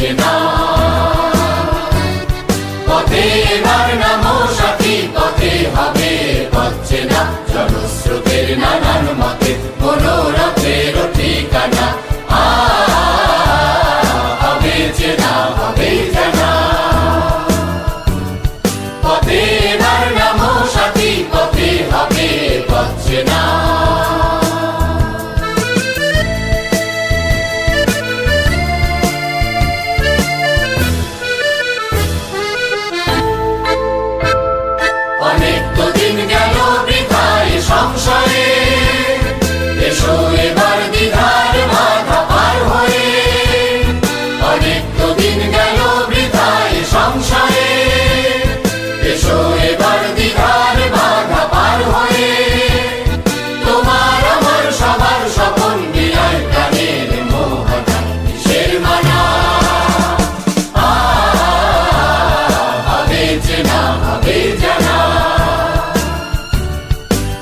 পাচ্ছে না। পথে এবার নামো সাথী, পথে হবে পাচ্ছে না। জনস্রোতের নানান মতে মনোরথের ঠিকানা, হবে চেনা হবে জানা। পথে এবার নামো সাথী, পথে হবে পাচ্ছে না। অনেক তো দিন গেল বৃথায় সংশয়ে, এসো এবার দ্বিধার বাধা পার হয়ে। অনেক তো দিন গেল বৃথায় সংশয়ে, এসো এবার দ্বিধার বাধা পার হয়ে। তোমার আমার সবার স্বপন বিরায় প্রাণের মোহনা, কিসের মানা? হবে চেনা হবে জানা।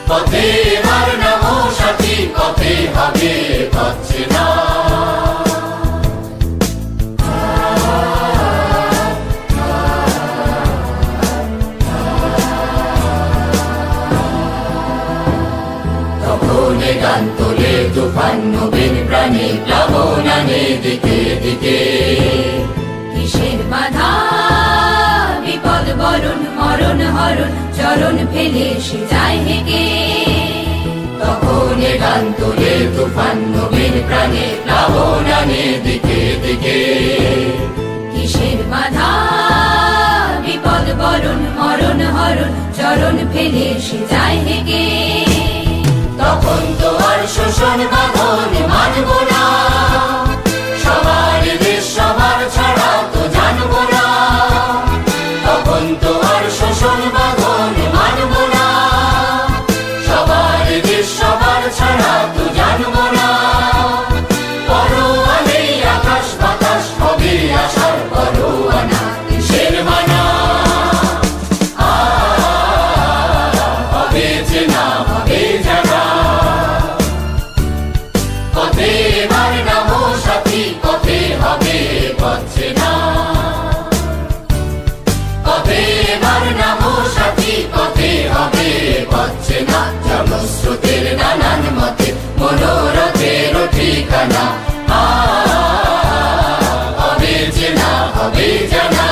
পথে এবার নামো সাথী, পথে হবে পাচ্ছে না। তখন গান তোলে তুফান নবীন প্রাণে, প্লাবন আনে দিকে দিকে। কিসের বাধা বিপদ বরণ মরণ হরণ, চরণ ফেলে সে যায় হেগে। তখন গান তোলে তুফান নবীন প্রাণে, প্লাবন আনে দিকে দিকে। কিসের বাধা বিপদ বরণ মরণ হরণ, চরণ ফেলে সে যায় হেগে। তখন তো আর শোষণ বাঁধন মানব না, সবার দেশ সবার ছাড়া তো জানব না। তখন তো আর শোষণ বাঁধন মানব না, সবার দেশ সবার ছাড়া তো জানব না। পরোয়া নেই আকাশ বাতাস, হবে আশার পরোয়ানা, কিসের মানা? হবে চেনা হবে জানা। পথে এবার নামো সাথী, পথে হবে পাচ্ছে না। পথে এবার নামো সাথী, পথে হবে পাচ্ছে না। জনস্রোতের নানান মতে মনোরথের ঠিকানা, হবে চেনা হবে জানা।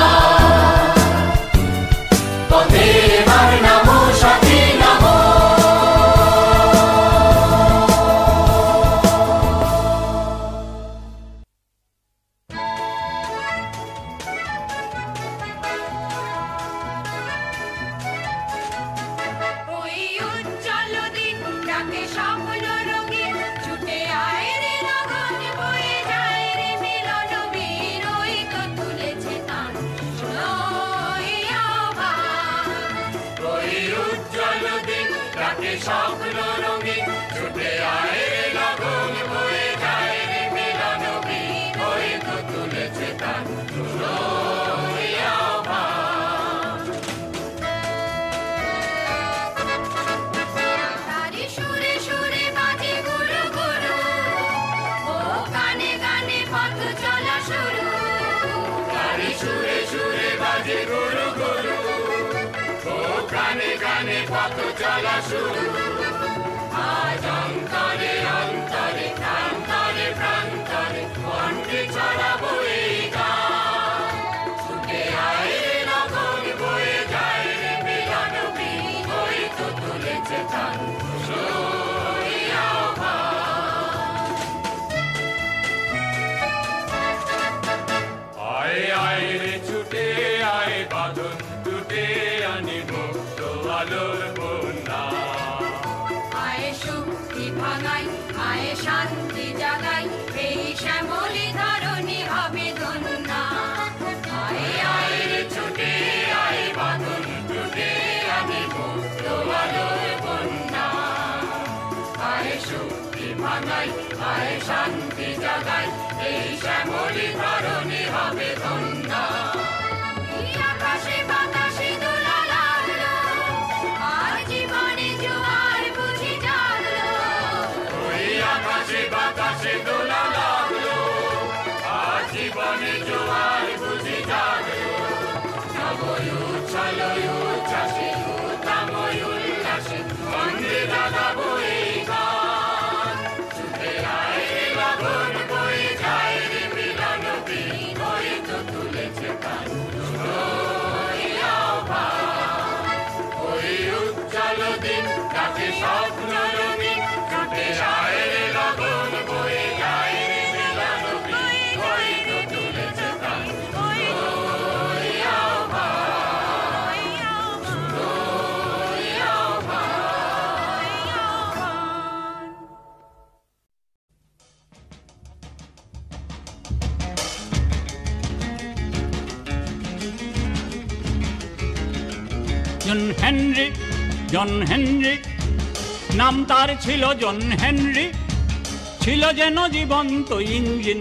পথে এবার নামো সাথী নামো। ওই উজ্জ্বল দিন ডাকে স্বপ্ন রঙিন, ছুটে আয় রে লগন বয়ে যায় রে মিলন বীর। ওই তো তুলেছে তান শোনো এই আহ্বান। ওই উজ্জ্বল দিন ডাকে স্বপ্ন রঙিন, ছুটে আয় রে লগন বয়ে যায় রে মিলন বীর। ওই তো তুলেছে তান শোনো এই আহ্বান। তারি সুরে সুরে বাজে গুরু গুরু, ও গানে গানে পথ চলা শুরু। তারি সুরে সুরে বাজে গুরু গুরু, ও গানে গানে পথ চলা শুরু। আজ অন্তরে অন্তরে প্রান্তরে প্রান্তরে কণ্ঠে ছড়াবো এই গান। ছুটে আয় রে লগন বয়ে যায় রে মিলন বীর। ওই তো তুলেছে তান শোনো এই আহ্বান। আয় আয় রে ছুটে আয় বাঁধন টুটে আনি মুক্ত আলোর বন্যা। আয় শক্তি ভাঙাই আয় শান্তি জাগাই, এই শ্যামলি ধরণী হবে ধন্যা। আয় আয় রে ছুটে আয় বাঁধন টুটে আনি মুক্ত আলোর বন্যা। আয় শক্তি ভাঙাই আয় শান্তি জাগাই, এই শ্যামলি ধরণী হবে ধন্যা। এই আকাশে বাতাসে দোলা লাগলো, আর জীবনে জোয়ার বুঝি জাগলো। ওই আকাশে বাতাসে দোলা লাগলো, আর জীবনে জোয়ার চলো উচ্ছ্বাসে উদ্দাময় উল্লাসে বন্দে জাগাবো এই গান ছুটে আয় রে লগন বয়ে যায় রে মিলন বীণ হয়ে তো তুলেছে প্রাণ ওই আহ্বান ওই উজ্জ্বল দিন ডাকে স্বপ্ন রঙিন ছুটে আয় রে লগন বয়ে যায় রে মিলন বীণ হয়ে তো তুলেছে প্রাণ ওই জন হেনরি নাম তার ছিল জন হেনরি ছিল যেন জীবন্ত ইঞ্জিন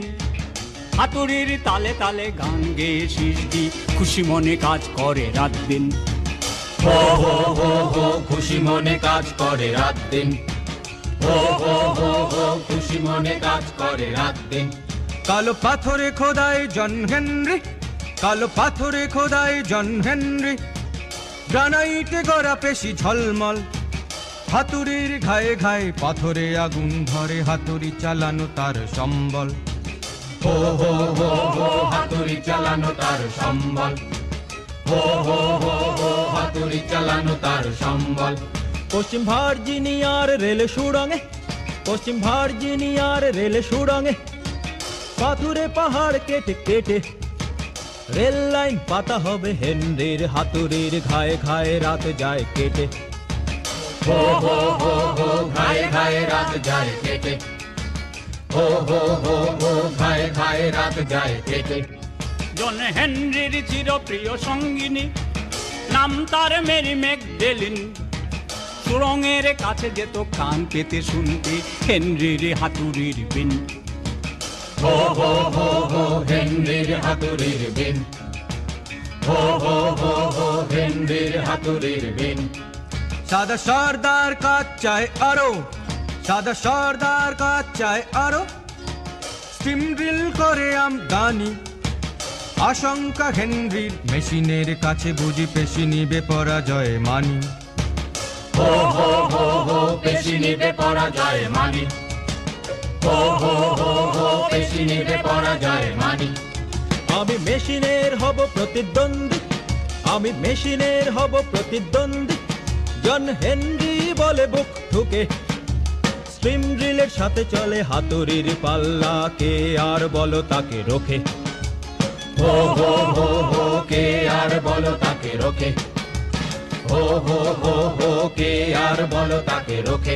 হাতুড়ির তালে তালে গান গেয়ে শীষ দি খুশি মনে কাজ করে রাত দিন হো হো হো হো খুশি মনে কাজ করে রাত দিন হো হো হো হো খুশি মনে কাজ করে রাত দিন কালো পাথরে খোদাই জন হেনরি কালো পাথরে খোদাই জন হেনরি গ্রানাইটে গড়া পেশি ঝলমল হাতুড়ির ঘায়ে ঘায়ে পাথরে আগুন ধরে হাতুড়ি চালানো তার সম্বল হো হো হো হো হাতুড়ি চালানো তার সম্বল হো হো হো হো হাতুড়ি চালানো তার সম্বল পশ্চিম ভার্জিনিয়ার রেল সুড়ঙ্গে পশ্চিম ভার্জিনিয়ার রেল সুড়ঙ্গে পাথুরে পাহাড় কেটে কেটে রেল লাইন পাতা হবে হেনরির হাতুড়ির ঘায়ে ঘায়ে রাত যায় কেটে হো হো হো হো ঘায়ে ঘায়ে রাত যায় কেটে হো হো হো হো ঘায়ে ঘায়ে রাত যায় কেটে জন হেনরির চিরপ্রিয় সঙ্গিনী নাম তার মেরি ম্যাকডেলিন সুড়ঙ্গের কাছে যেত কান পেতে শুনতে হেনরির হাতুড়ির বিন হো হো হো হো হেনরির হাতুড়ির বিন হো হো হো হো হেনরির হাতুড়ির বিন সাদা সর্দার কাজ চায় আরো সাদা সর্দার কাজ চায় আরো স্টিম ড্রিল করে আমদানি আশঙ্কা হেনরির মেশিনের কাছে বুঝি পেশি নিবে পরাজয় মানি হো হো হো হো পেশি নিবে পরাজয় মানি হো হো হো হো পেশি নিবে পরাজয় মানি আমি মেশিনের হব প্রতিদ্বন্দ্বী আমি মেশিনের হব প্রতিদ্বন্দ্বী জন হেনরি বলে বুক ঠুকে স্টিম ড্রিলের সাথে চলে হাতুড়ির পাল্লা কে আর বলো তাকে রোখে হো হো হো হো কে আর বলো তাকে রোখে হো হো হো হো কে আর বলো তাকে রোখে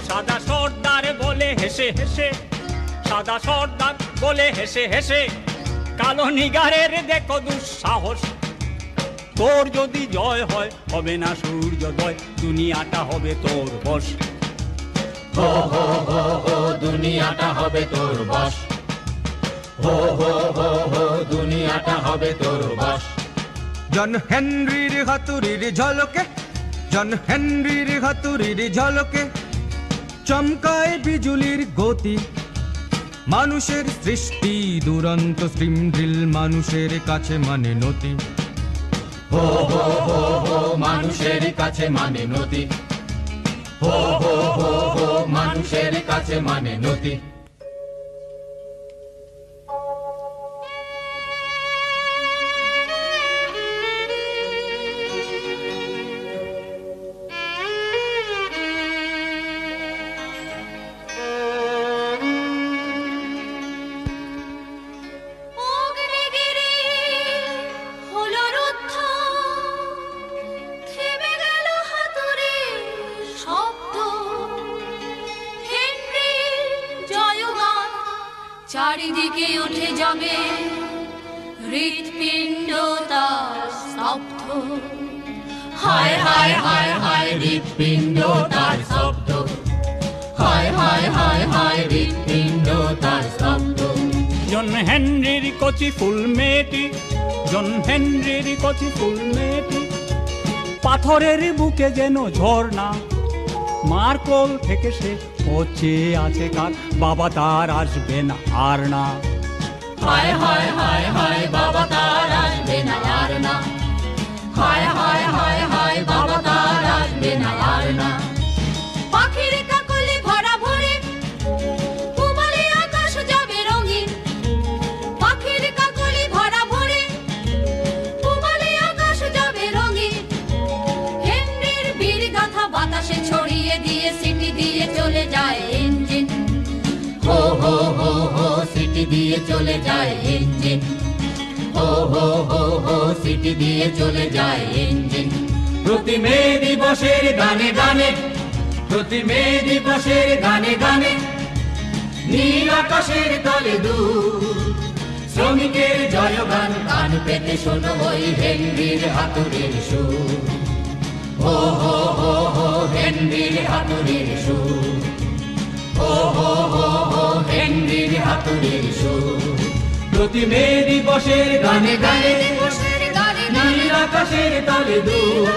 সাদা সর্দার বলে হেসে হেসে সাদা সর্দার বলে হেসে হেসে কালো নিগারের দেখো দুঃসাহস তোর যদি জয় হয় হবে না সূর্যোদয় দুনিয়াটা হবে তোর বশ হো হো হো হো দুনিয়াটা হবে তোর বশ হো হো হো হো দুনিয়াটা হবে তোর বশ জন হেনরির হাতুড়ির ঝলকে জন হেনরির হাতুড়ির ঝলকে চমকায় বিজুলির গতি মানুষের সৃষ্টি দুরন্ত স্টিম ড্রিল মানুষের কাছে মানে নতি হো হো হো হো মানুষের কাছে মানে নতি হো হো হো হো মানুষের কাছে মানে নতি অগ্নিগিরি হলো রুদ্ধ, থেমে গেল হাতুড়ির শব্দ। হেনরির জয়গান চারিদিকে উঠে যাবে, হৃৎপিণ্ড তার স্তব্ধ। হায় হায় হায় হায় হৃৎপিণ্ড তার শব্দ, হায় হায় হায় হায় হৃৎপিণ্ড তার শব্দ। জন হেনরির কচি ফুল মেয়েটি, জন হেনরির কচি ফুল মেয়েটি, পাথরের বুকে যেন ঝর্ণা, মার কোল থেকে সে হচ্ছে আছে কার, বাবা তার আসবে না আর না। হায় হায় হায় হায় বাবা তার আসবে না আর না, হায় সিটি দিয়ে চলে যায় ইঞ্জিন, হো হো হো হো সিটি দিয়ে চলে যায় ইঞ্জিন। প্রতি মে দিবসের গানে গানে, প্রতি মে দিবসের গানে গানে, নীল আকাশের তলে দূর শ্রমিকের জয়গান। কান পেতে শোনো ওই হেনরির হাতুড়ির সুর, হো হো হো হো হেনরির হাতুড়ির সুর, হো হো হো হো হেনরির হাতুড়ির সুর। প্রতি মে দিবসের গানে গানে, নীল আকাশের তলে দূর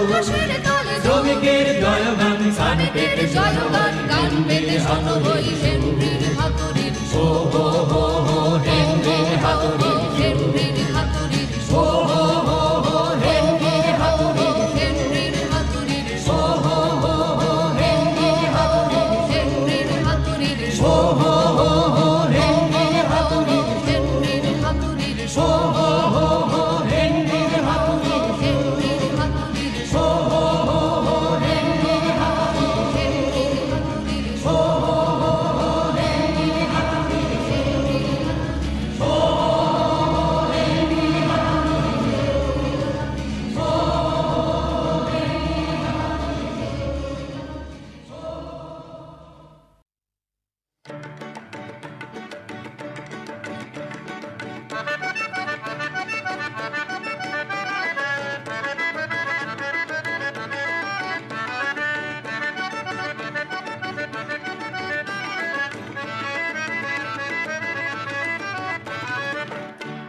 শ্রমিকের জয়গান। কান পেতে জয়গান, কান পেতে শোনো ওই হেনরির হাতুড়ির সুর, হো হো হো হেনরির হাতুড়ির হেনরির হাতুড়ির সুর, হো হো হো হেনরির হাতুড়ির হেনরির হাতুড়ির সুর, হো হো হো হেনরির হাতুড়ির হেনরির হাতুড়ির সুর, হো হো হো হেনরির হাতুড়ির হেনরির হাতুড়ির সুর, হো হো হো হেনরির হাতুড়ির হেনরির হাতুড়ির সুর, হো হো হো হেনরির হাতুড়ির হেনরির হাতুড়ির সুর, হো হো হো হেনরির হাতুড়ির হেনরির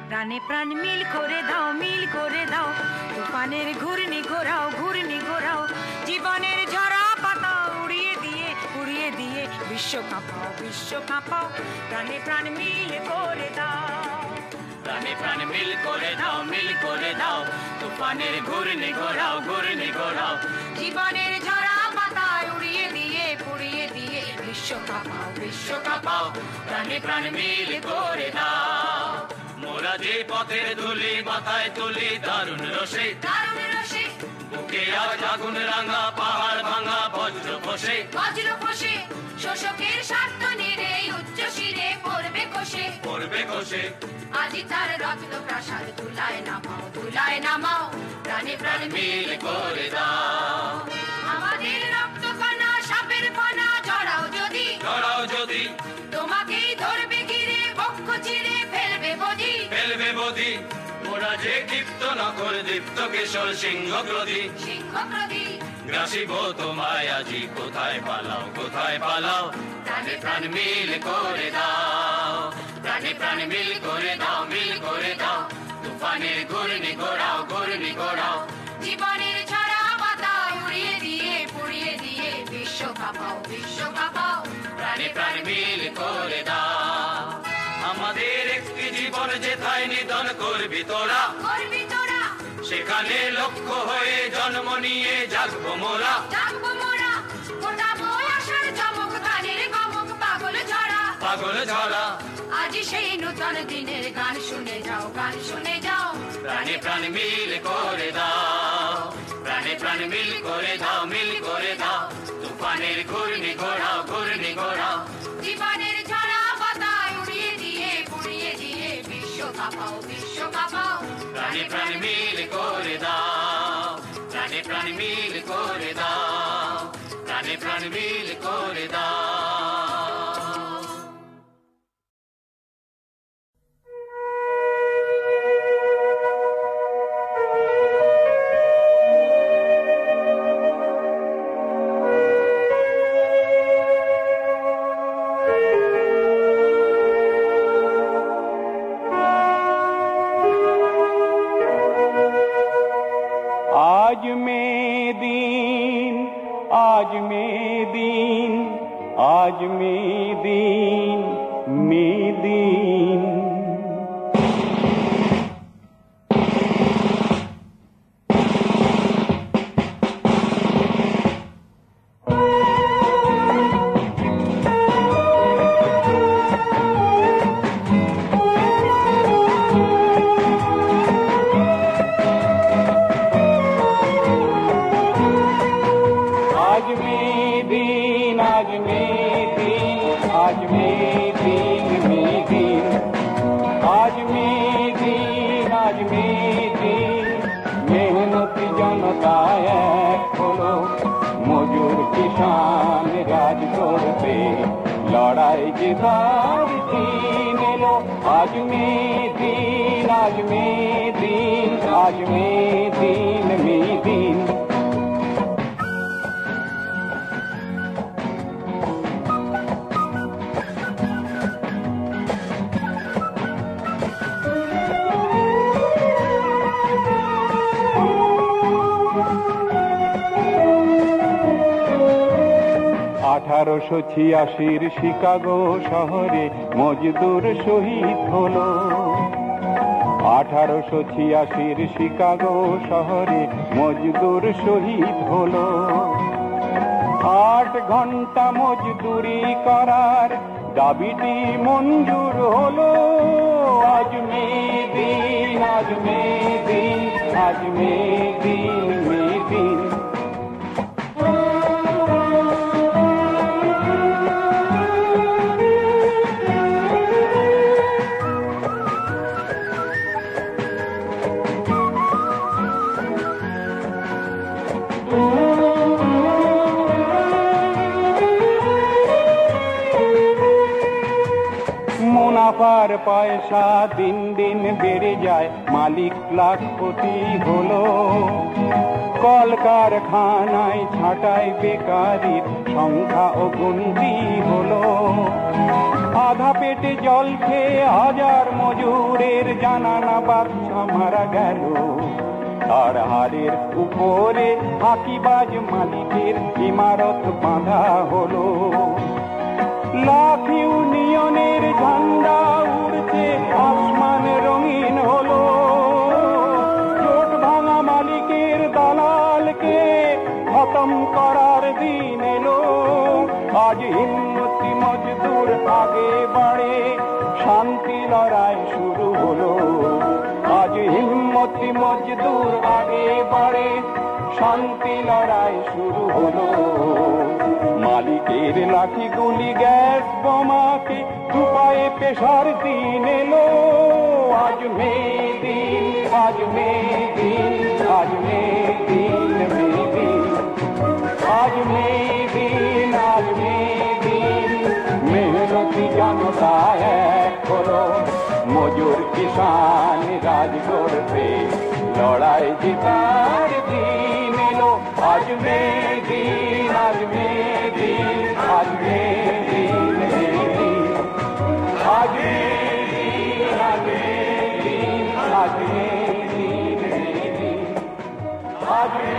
প্রাণে প্রাণ মিল করে দাও, মিল করে দাও, তুফানের ঘূর্ণি ঘোরাও, ঘূর্ণি ঘোরাও, জীবনের ঝরা পাতা উড়িয়ে দিয়ে, উড়িয়ে দিয়ে বিশ্ব কাঁপাও, বিশ্ব কাঁপাও, প্রাণে প্রাণ মিল করে দাও, প্রাণে প্রাণ মিল করে দাও, মিল করে দাও, তুফানের ঘূর্ণি ঘোরাও, ঘূর্ণি ঘোরাও, জীবনের ঝরা পাতা উড়িয়ে দিয়ে, পুড়িয়ে দিয়ে বিশ্ব কাঁপাও, বিশ্ব কাঁপাও, প্রাণে প্রাণ মিল করে দাও। মোরা যে পথের ধুলি মাথায় তুলি দারুণ রসে, দারুণ রসে, বুকে আজ আগুন রাঙা, পাহাড় ভাঙা বজ্র বসে, বজ্র বসে, শোষকের স্বার্থ নিরে উচ্চ শিরে পড়বে কোষে, পড়বে কোষে, আজি তার রত্ন প্রাসাদ তুলায় নামাও, তুলায় নামাও, প্রাণে প্রাণ মিল করে দাও। আমাদের রক্ত কণা সাপের ফনা জড়াও যদি, ধরাও যদি, তোমাকেই ধরবে ঘিরে, বক্ষ চিরে ফেলবে বদি, ফেলবে বদি, মোরা যে ক্ষিপ্ত নখর দীপ্ত কেশর সিংহ ক্রোধী, সিংহ প্রদি, গ্রাসিব তোমায় আজি, কোথায় পালাও, কোথায় পালাও, প্রাণে প্রাণ মিল করে দাও, প্রাণে প্রাণ মিল করে দাও, মিল করে দাও, তুফানের ঘূর্ণি ঘোরাও, ঘূর্ণি ঘোরাও, জীবনের ঝরা পাতা উড়িয়ে দিয়ে, পুড়িয়ে দিয়ে বিশ্ব কাঁপাও, বিশ্ব কাঁপাও, প্রাণে প্রাণ মিল করে দাও। আমাদের একটি জীবন যেথায় নিধন করবি তোরা, করবি তোরা, সেখানে লক্ষ্য হয়ে জন্ম নিয়ে জাগবো মোরা, জাগবো মোরা, ফোটাবো আশার চমক, গানের গমক, পাগল ঝরা, পাগল ঝরা, আজি সেই নূতন দিনের গান শুনে যাও, গান শুনে যাও, প্রাণে প্রাণ মিল করে দাও, প্রাণে প্রাণ মিল করে দাও, মিল করে দাও, তুফানের ঘূর্ণি ঘোরাও, ঘূর্ণি ঘোরাও, জীবনের ঝরা পাতা উড়িয়ে দিয়ে, পুড়িয়ে দিয়ে বিশ্ব কাঁপাও, বিশ্ব কাঁপাও, প্রাণে প্রাণ মিল করে দাও, প্রাণে প্রাণ মিল করে দাও, প্রাণে প্রাণ মিল করে দাও। आज में दिन, आज में दिन, आज में दिन, में दिन। आज में दिन, आज में दिन, में दिन। জনতায় এক হলো, মজুর কিষান রাজ করবে, লড়াই জেতার দিন এলো। আজ মে দিন, আজ মে দিন, আজ মে দিন, মে দিন। 1886 শিকাগো শহরে মজদুর শহীদ হলো। 1886 শিকাগো শহরে মজদুর শহীদ হলো। 8 ঘন্টা মজদুরি করার দাবিটি মঞ্জুর হলো। আজ মে দিন, আজ মে দিন, আজ মে দিন, মে দিন। মুনাফার পয়সা দিন দিন বেড়ে যায়, মালিক লাখপতি হলো। কলকারখানায় ছাঁটাই বেকারির সংখ্যা ও গুনতি হলো। আধা পেটে জল খেয়ে হাজার মজুরের জানানা বাচ্চা মারা গেল। আর হাড়ের উপরে ফাঁকিবাজ মালিকের ইমারত বাঁধা হলো। লাখ ইউনিয়নের ঝান্ডা উড়ছে, আসমান রঙিন হলো। জোট ভাঙা মালিকের দালালকে খতম করার দিন এলো। আজ হিম্মতি মজদুর আগে বাড়ে, শান্তি লড়াই শুরু হলো। আজ হিম্মতি মজদুর আগে বাড়ে, শান্তি লড়াই শুরু হলো। মালিকের লাঠি গুলি গ্যাস বোমাকে দুপায়ে পেশার দিন এলো। আজ মে দিন, আজ মে দিন, আজ মে দিন, মে দিন। আজ মে দিন, আজ মে দিন। মেহনতি জনতা এক হলো, মজুর কিষান রাজ করবে, লড়াই জেতার দিন এলো। আজ মে দিন, আজ মে দিন, আজ মে দিন, মে দিন। আজ মে দিন, আজ মে দিন, আজ মে দিন, মে দিন। আজ মে